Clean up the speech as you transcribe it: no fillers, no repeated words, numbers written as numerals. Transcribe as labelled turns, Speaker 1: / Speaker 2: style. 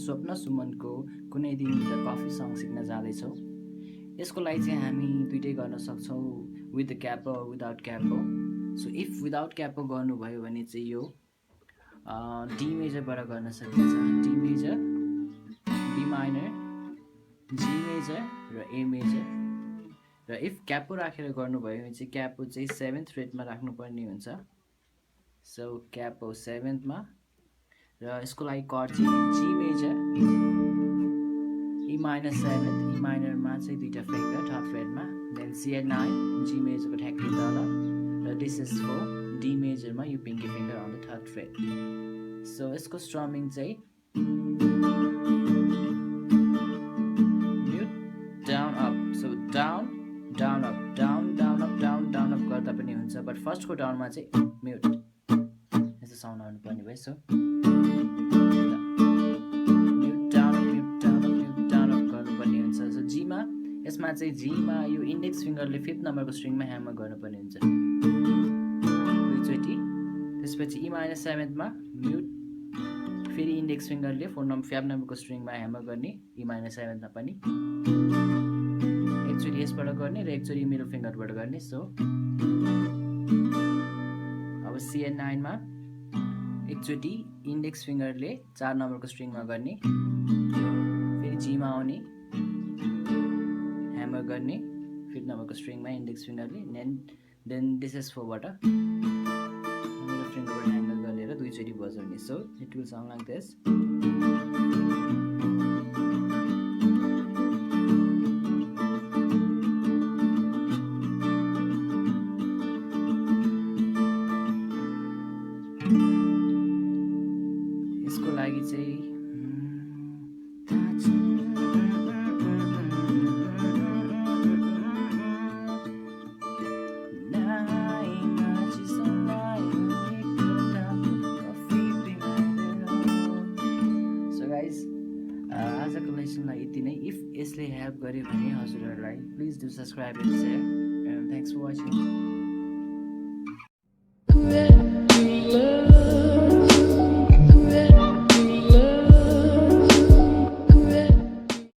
Speaker 1: स्वप्न सुमनको कुनै दिन द कफी सङ सिक्न जाँदैछौँ। यसको लागि चाहिँ हामी दुइटै गर्न सक्छौँ, with the capo without capo. So if without capo गर्नुभयो भने चाहिँ यो डी मेजरबाट गर्न सकिन्छ। D major, B minor, G major र ए मेजर। र इफ क्यापो राखेर गर्नुभयो भने चाहिँ क्यापो चाहिँ 7th फ्रेटमा राख्नुपर्ने हुन्छ। सो क्यापो 7thमा र यसको लागि कर्ड चाहिँ जी मेजर, ई माइनर 7th, ई माइनरमा चाहिँ दुईटा फिङ्गर 3rd फ्रेटमा, देन C9, जी मेजरको ठ्याक्कै तल, र दिस इज फर डी मेजरमा यो pinky finger on the 3rd fret. So यसको स्ट्रमिङ चाहिँ mute down up. So down down up, down down up, down down up गर्दा पनि हुन्छ, बट फर्स्टको डाउनमा चाहिँ म्युट यस्तो साउन्ड आउनु पर्ने भयो। So mute down up, mute down up, mute down up गर्नुपर्ने हुन्छ। सो जीमा, यसमा चाहिँ जीमा यो इन्डेक्स फिङ्गरले 5th नम्बरको स्ट्रिङमा ह्यामर गर्नुपर्ने हुन्छ दुईचोटि। त्यसपछि ई माइनर 7thमा म्युट, फेरि इन्डेक्स फिङ्गरले 5th नम्बरको स्ट्रिङमा ह्यामर गर्ने, ई माइनर 7thमा पनि एकचोटि यसबाट गर्ने र एकचोटि मिडल फिङ्गरबाट गर्ने। सो अब C9मा एकचोटि इन्डेक्स फिङ्गरले 4 नम्बरको स्ट्रिङमा गर्ने, फेरि जीमा आउने, ह्यामर गर्ने 5th नम्बरको स्ट्रिङमा इन्डेक्स फिङ्गरले, देन दिस इज फोरबाट मिडल फिङ्गरबाट ह्यामर गर्ने र दुईचोटि बजाउने। So it will sound like this. यसको लागि चाहिँ आजको लेसनलाई यति नै। इफ यसले हेल्प गर्यो भने हजुरहरूलाई please do subscribe and share, and thanks for watching.